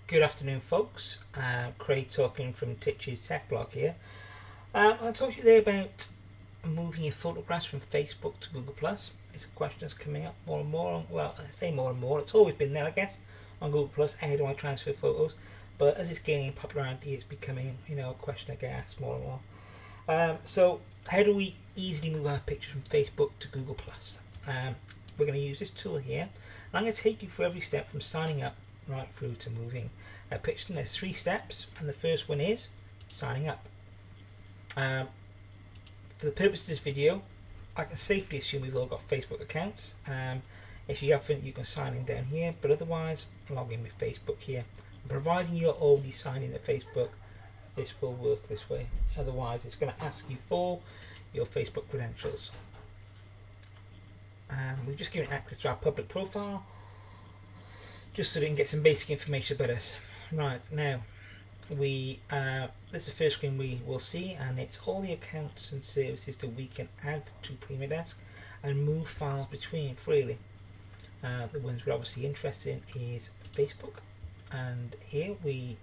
Good afternoon, folks. Craig talking from Titch's Tech Blog here. I'll talk to you today about moving your photographs from Facebook to Google+. It's a question that's coming up more and more. Well, I say more and more. It's always been there, I guess, on Google+. How do I transfer photos? But as it's gaining popularity, it's becoming, a question that gets asked more and more. So, how do we easily move our pictures from Facebook to Google+? We're going to use this tool here. And I'm going to take you through every step from signing up right through to moving a picture. And there's 3 steps, and the first one is signing up. For the purpose of this video, I can safely assume we've all got Facebook accounts. If you haven't, you can sign in down here, but otherwise log in with Facebook here. Providing you're already signed in to Facebook, this will work this way. Otherwise it's going to ask you for your Facebook credentials. We've just given access to our public profile just so we can get some basic information about us. Right, now this is the first screen we will see, and it's all the accounts and services that we can add to PrimaDesk and move files between freely. The ones we're obviously interested in is Facebook, and here we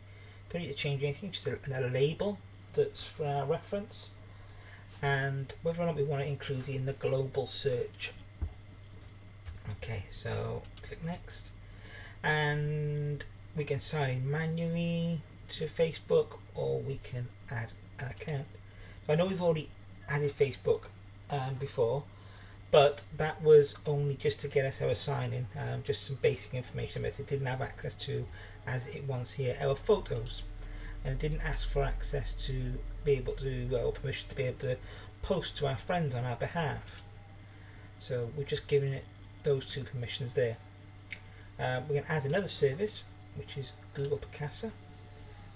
don't need to change anything, just a label that's for our reference, and whether or not we want to include it in the global search. Okay, so click next, and we can sign in manually to Facebook, or we can add an account. So I know we've already added Facebook before, but that was only just to get us our sign in, just some basic information that it didn't have access to, as it wants here, our photos, and it didn't ask for access to be able to, or permission to be able to post to our friends on our behalf. So we're just giving it those 2 permissions there. We're going to add another service, which is Google Picasa.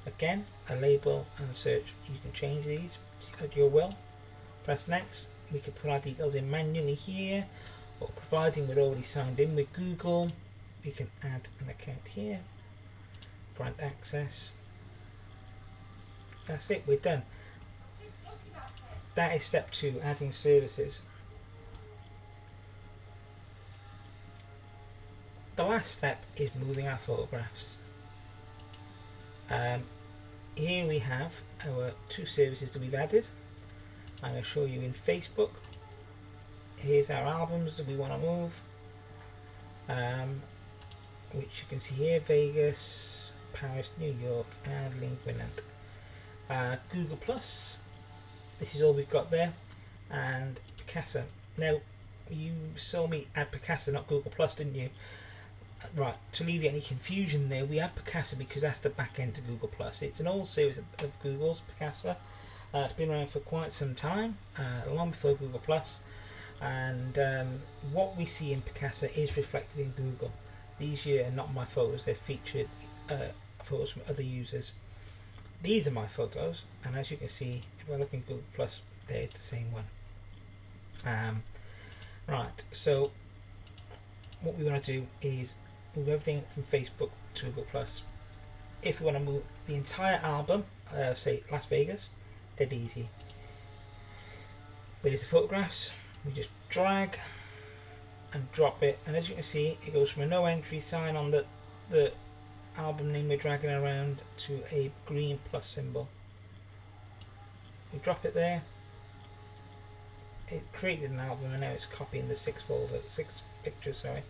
Again, a label and a search. You can change these at your will. Press next. We can put our details in manually here, or providing we're already signed in with Google, we can add an account here. Grant access. That's it, we're done. That is step 2, adding services. The last step is moving our photographs. Here we have our 2 services that we've added. I'm going to show you in Facebook. Here's our albums that we want to move, which you can see here: Vegas, Paris, New York, and Linguinant. Google Plus, this is all we've got there, and Picasa. Now, you saw me add Picasa, not Google Plus, didn't you? Right, to alleviate any confusion there, we add Picasa because that's the back end to Google Plus. It's an old service of Google's, Picasa. It's been around for quite some time, long before Google Plus, and what we see in Picasa is reflected in Google. These here are not my photos; they're featured photos from other users. These are my photos, and as you can see, if I look in Google Plus, there's the same one. Right, so what we want to do is move everything from Facebook to Google Plus. If we want to move the entire album, say Las Vegas, dead easy. There's the photographs. We just drag and drop it, and as you can see, it goes from a no entry sign on the album name we're dragging around to a green plus symbol. We drop it there. It created an album, and now it's copying the 6 pictures. Sorry.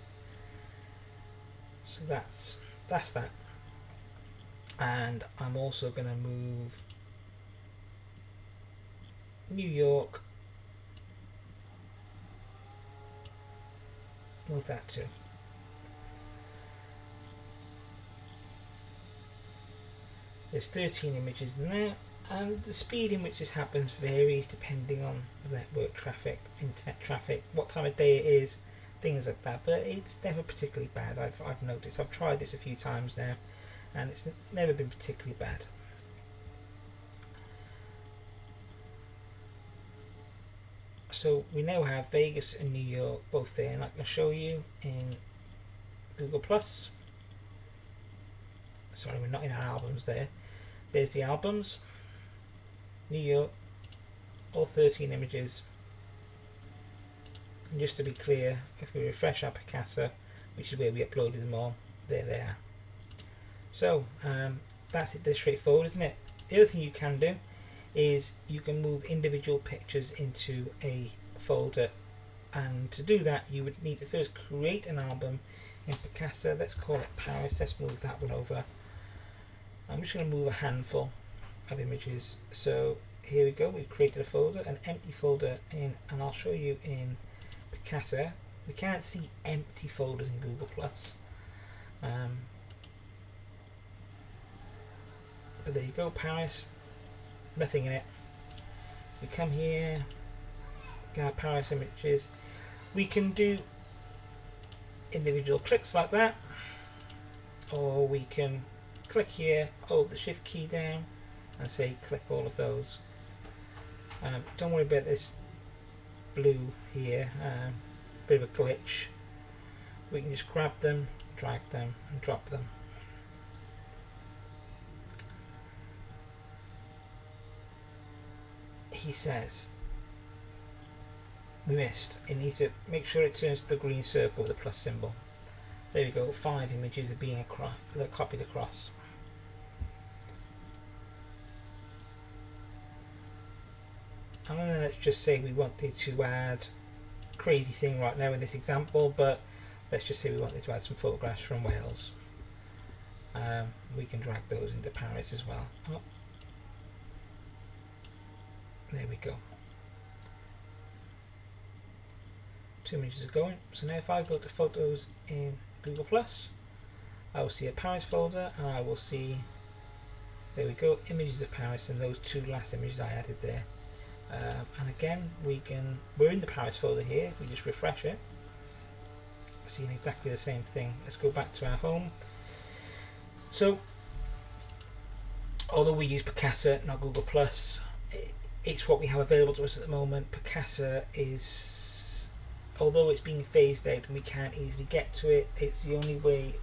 So that's that. And I'm also going to move New York. Move that too. There's 13 images in there, and the speed in which this happens varies depending on the network traffic, internet traffic, what time of day it is, things like that, but it's never particularly bad. I've noticed. I've tried this a few times now, and it's never been particularly bad. So we now have Vegas and New York both there, and I can show you in Google Plus. Sorry, we're not in our albums there. There's the albums, New York, all 13 images. And just to be clear, if we refresh our Picasa, which is where we uploaded them all, there they are. So that's it. That's straightforward, isn't it? The other thing you can do is you can move individual pictures into a folder, and to do that you would need to first create an album in Picasa. Let's call it Paris. Let's move that one over. I'm just going to move a handful of images. So here we go, we've created a folder, an empty folder in, and I'll show you in Picasa. We can't see empty folders in Google+. But there you go, Paris, nothing in it. We come here, get our Paris images. We can do individual clicks like that, or we can click here, hold the shift key down and say click all of those. Don't worry about this blue here, bit of a glitch. We can just grab them, drag them and drop them. He says we missed. It needs to make sure it turns to the green circle with the plus symbol. There we go, 5 images are being copied across. And then let's just say we wanted to add crazy thing right now in this example, but let's just say we wanted to add some photographs from Wales. We can drag those into Paris as well. Oh. There we go. 2 images are going. So now if I go to photos in Google+, I will see a Paris folder, and I will see, there we go, images of Paris, and those 2 last images I added there. And again, we're in the Paris folder here. We just refresh it, seeing exactly the same thing. Let's go back to our home. So although we use Picasa, not Google+, it's what we have available to us at the moment. Picasa is, although it's being phased out and we can't easily get to it, it's the only way.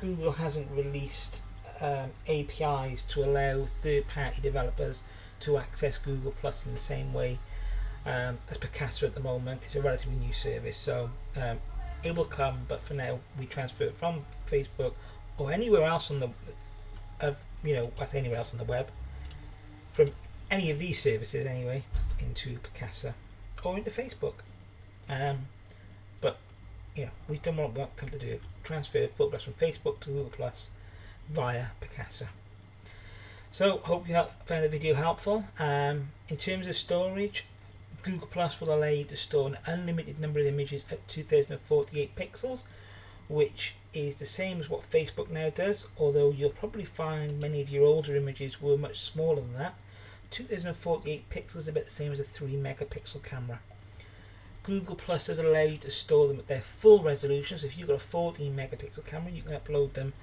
Google hasn't released APIs to allow third-party developers to access Google Plus in the same way as Picasa at the moment. It's a relatively new service, so it will come, but for now we transfer it from Facebook or anywhere else on the anywhere else on the web, from any of these services anyway, into Picasa or into Facebook. But we've done what we've come to do: transfer photographs from Facebook to Google Plus via Picasa. So hope you found the video helpful. In terms of storage, Google Plus will allow you to store an unlimited number of images at 2048 pixels, which is the same as what Facebook now does, although you'll probably find many of your older images were much smaller than that. 2048 pixels is about the same as a 3 megapixel camera. Google Plus does allow you to store them at their full resolution, so if you've got a 14 megapixel camera, you can upload them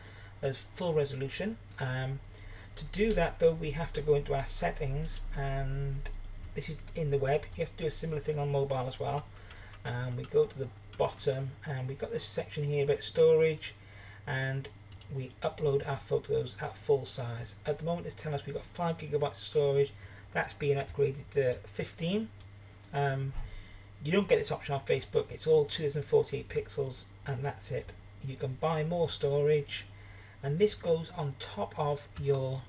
as full resolution. To do that though, we have to go into our settings, and this is in the web. You have to do a similar thing on mobile as well. We go to the bottom and we've got this section here about storage, and we upload our photos at full size. At the moment it's telling us we've got 5 gigabytes of storage. That's being upgraded to 15. You don't get this option on Facebook. It's all 2048 pixels and that's it. You can buy more storage, and this goes on top of your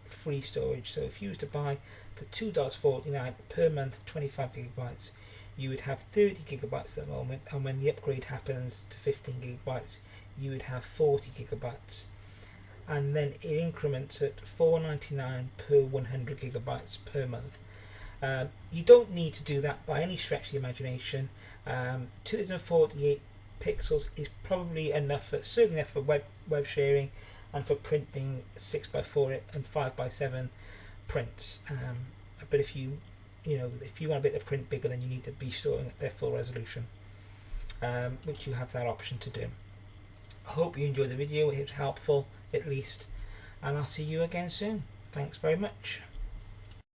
free storage. So if you was to buy for $2.49 per month 25 gigabytes, you would have 30 gigabytes at the moment, and when the upgrade happens to 15 gigabytes you would have 40 gigabytes, and then it increments at $4.99 per 100 gigabytes per month. You don't need to do that by any stretch of the imagination. 2048 pixels is probably enough, certainly enough for web sharing and for printing 6x4 and 5x7 prints. But if you want a bit of print bigger, then you need to be storing at their full resolution, which you have that option to do. I hope you enjoyed the video. It was helpful at least, and I'll see you again soon. Thanks very much.